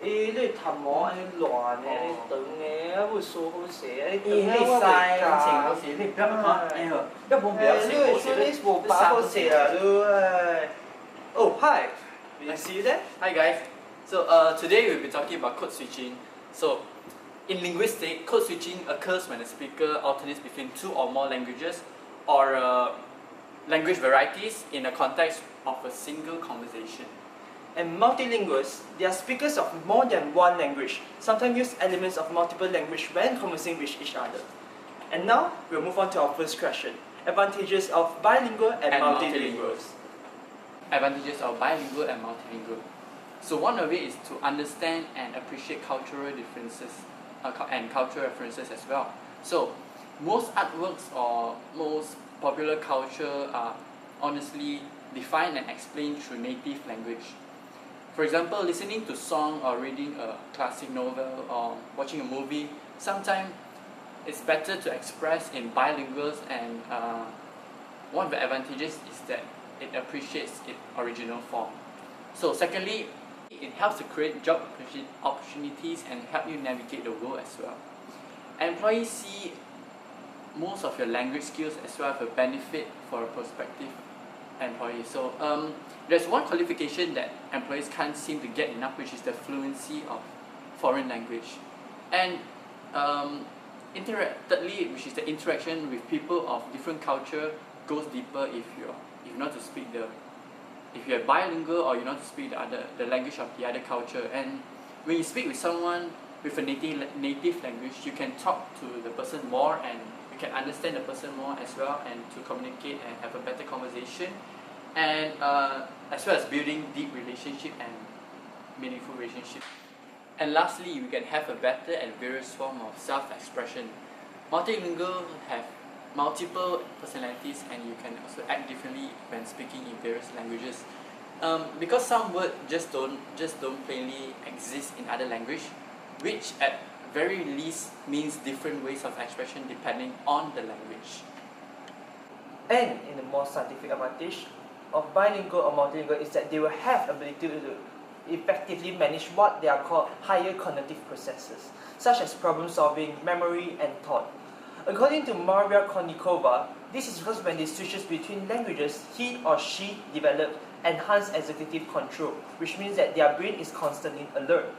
你頭毛你亂嘅，你長嘅，會數好寫，你你晒感情好寫，你不要看，哎呦，要不不要寫好寫，你冇把好寫啊，你。Oh, hi. You see that? Hi guys. So today we'll be talking about code switching. So in linguistics, code switching occurs when a speaker alternates between two or more languages or language varieties in the context of a single conversation. And multilinguals, they are speakers of more than one language, sometimes use elements of multiple language when conversing with each other. And now, we'll move on to our first question. Advantages of bilingual and multilinguals. Advantages of bilingual and multilingual. So one of it is to understand and appreciate cultural differences and cultural references as well. So most artworks or most popular culture are honestly defined and explained through native language. For example, listening to song or reading a classic novel or watching a movie, sometimes it's better to express in bilinguals, and one of the advantages is that it appreciates its original form. So secondly, it helps to create job opportunities and help you navigate the world as well. Employees see most of your language skills as well as a benefit for a prospective employee. So there's one qualification that employees can't seem to get enough, which is the fluency of foreign language. And thirdly, which is the interaction with people of different culture, goes deeper if you know to speak if you're bilingual or you know to speak the language of the other culture. And when you speak with someone with a native language, you can talk to the person more and you can understand the person more as well, and to communicate and have a better conversation, and as well as building deep relationship and meaningful relationship. And lastly, you can have a better and various form of self-expression. Multilingual have multiple personalities, and you can also act differently when speaking in various languages. Because some words just don't plainly exist in other language, which at very least means different ways of expression depending on the language. And in the more scientific advantage of bilingual or multilingual is that they will have ability to effectively manage what they are called higher cognitive processes, such as problem solving, memory, and thought. According to Maria Konnikova, this is because when they switches between languages, he or she develops enhanced executive control, which means that their brain is constantly alert.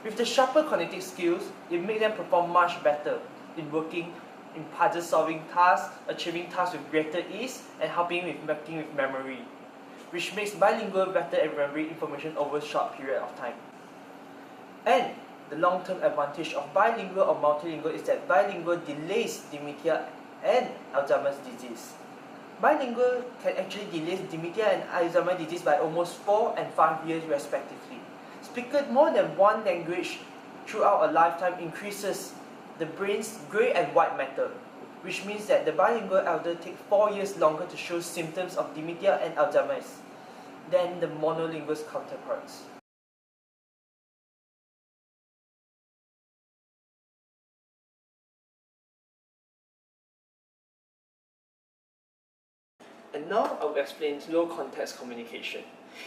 With the sharper cognitive skills, it makes them perform much better in working in puzzle-solving tasks, achieving tasks with greater ease, and helping with working with memory, which makes bilingual better at remembering information over a short period of time. And the long-term advantage of bilingual or multilingual is that bilingual delays dementia and Alzheimer's disease. Bilingual can actually delay dementia and Alzheimer's disease by almost 4 and 5 years respectively. Speaking more than one language throughout a lifetime increases the brain's grey and white matter, which means that the bilingual elder takes 4 years longer to show symptoms of dementia and Alzheimer's than the monolingual counterparts. And now I will explain low context communication.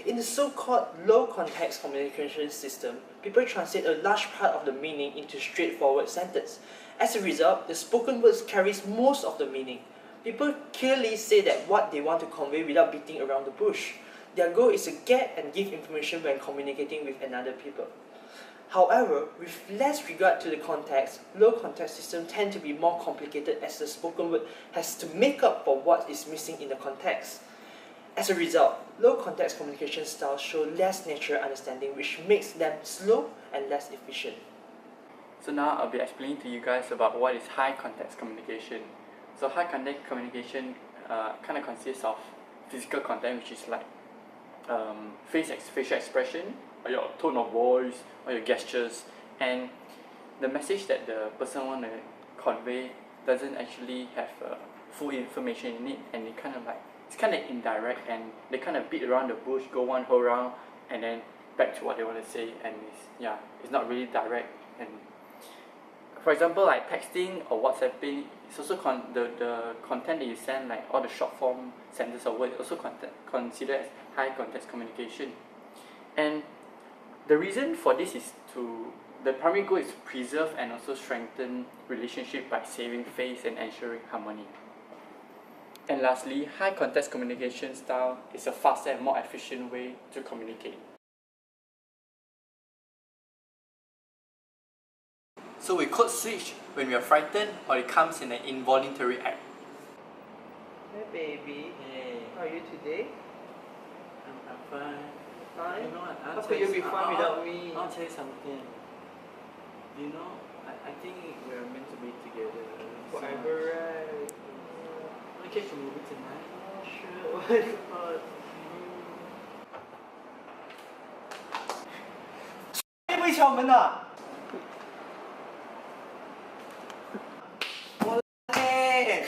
In the so-called low context communication system, people translate a large part of the meaning into straightforward sentence. As a result, the spoken words carries most of the meaning. People clearly say that what they want to convey without beating around the bush. Their goal is to get and give information when communicating with another people. However, with less regard to the context, low context systems tend to be more complicated as the spoken word has to make up for what is missing in the context. As a result, low context communication styles show less natural understanding, which makes them slow and less efficient. So now I'll be explaining to you guys about what is high context communication. So high context communication kind of consists of physical content, which is like facial expression, or your tone of voice, or your gestures, and the message that the person want to convey doesn't actually have full information in it, and it's kind of indirect, and they kind of beat around the bush, go one whole round, and then back to what they want to say, and it's not really direct. And for example, like texting or WhatsApping, it's also the content that you send, like all the short form sentences or words, also considered as high context communication. And The reason for this is the primary goal is to preserve and also strengthen relationship by saving face and ensuring harmony. And lastly, high context communication style is a faster and more efficient way to communicate. So we code switch when we are frightened or it comes in an involuntary act. Hey baby, Hey, how are you today? I'm fine. Fine? You know what? How could you be fine without me? I'll tell you something. You know, I think we're meant to be together. Forever, right? Want to catch a movie tonight? Oh, sure. Why not? 会不会敲门的？我嘞。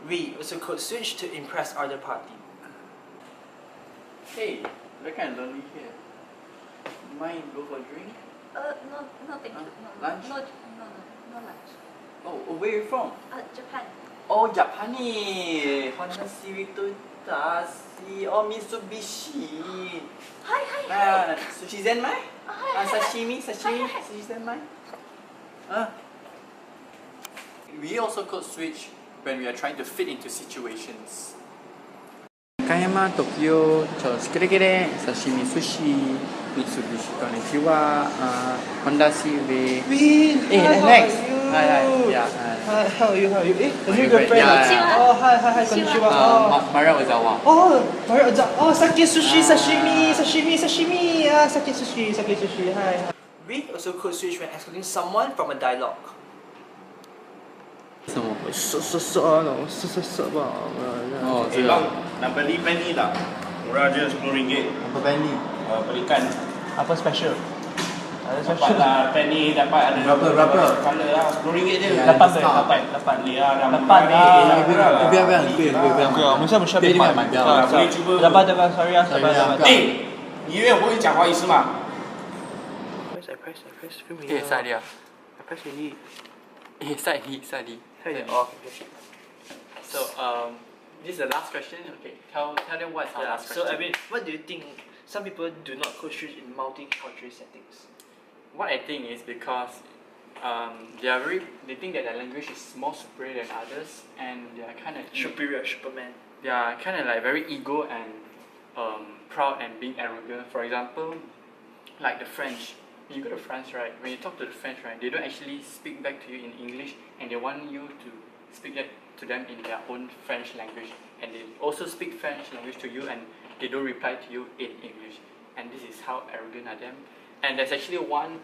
We also code switch to impress other party. Hey, we're kind of lonely here. Mind go for a drink? No, thank you. No, Lunch? No, lunch. Oh, where are you from? Japan. Oh, Japanese. Honda Civic, Toyota, oh, Mitsubishi. Hi. Sushi Zenmai? Hi. Sashimi, Hi. Sushi Zenmai? We also code switch when we are trying to fit into situations. Kayama, Tokyo, Kire, Sashimi Sushi, Mitsubishi Konnichiwa, Honda Civic. Win! Next. Hi, Yeah. Hi, how are you? The My new girlfriend, girlfriend. yeah. Oh, hi, konnichiwa. Oh, Maria Ozawa. Sake sushi, sashimi. Sake sushi. Hi. We also code switch when excluding someone from a dialogue. 什么？吧。哦， Eh bang, nak beli pen ni tak? Murah je RM10. Apa band ni? Belikan. Apa special? Ada Dapat special. lah pen ni, dapat ada Berapa? colour lah, RM10 je. Ya, discount. Lapan. Beli lah, dah Dapat murah ni. lah. Dah murah lah. 不要，我们现在不需要被买。不要boleh cuba. Dapat, sorry 啊， Sorry 啊，不要。 Eh, 你以为我不会讲华语是吗？ I press, film me. 哎，赛利啊！ I press really. 哎，赛利。Oh, okay. So this is the last question. Okay, tell them what's our Yeah, last so question. I mean, what do you think some people do not code switch in multicultural settings? What I think is because they think that their language is more superior than others, and they are kind of Superior, Superman. they are kind of like very ego and proud and being arrogant. For example, like the French. When you go to France, right? When you talk to the French, right, they don't actually speak back to you in English, and they want you to speak that to them in their own French language, and they also speak French language to you, and they don't reply to you in English. And this is how arrogant are them. And there's actually one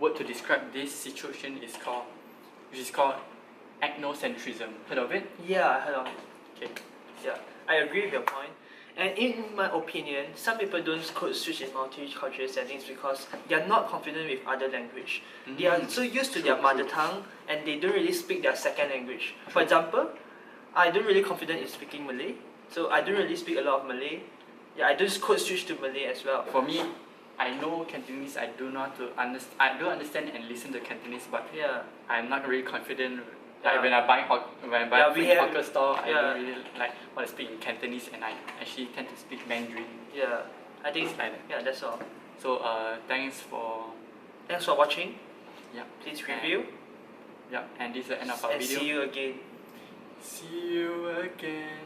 word to describe this situation which is called ethnocentrism. Heard of it? Yeah, I heard of it. Okay. Yeah, I agree with your point. And in my opinion, some people don't code switch in multicultural settings because they are not confident with other language. They are so used to their mother tongue and they don't really speak their second language. For example, I don't really confident in speaking Malay, so I don't really speak a lot of Malay. Yeah, I don't code switch to Malay as well. For me, I know Cantonese. I do understand and listen to Cantonese, but Yeah, I'm not really confident. Yeah. Like when I buy Yeah, we food in have- hawker store, I yeah. don't really like want to speak in Cantonese, and I actually tend to speak Mandarin. yeah. I think It's like that. yeah, that's all. So thanks for Thanks for watching. yeah. Please review And this is the end of our and video. see you again. See you again.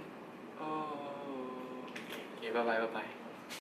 Oh. Okay. Bye bye.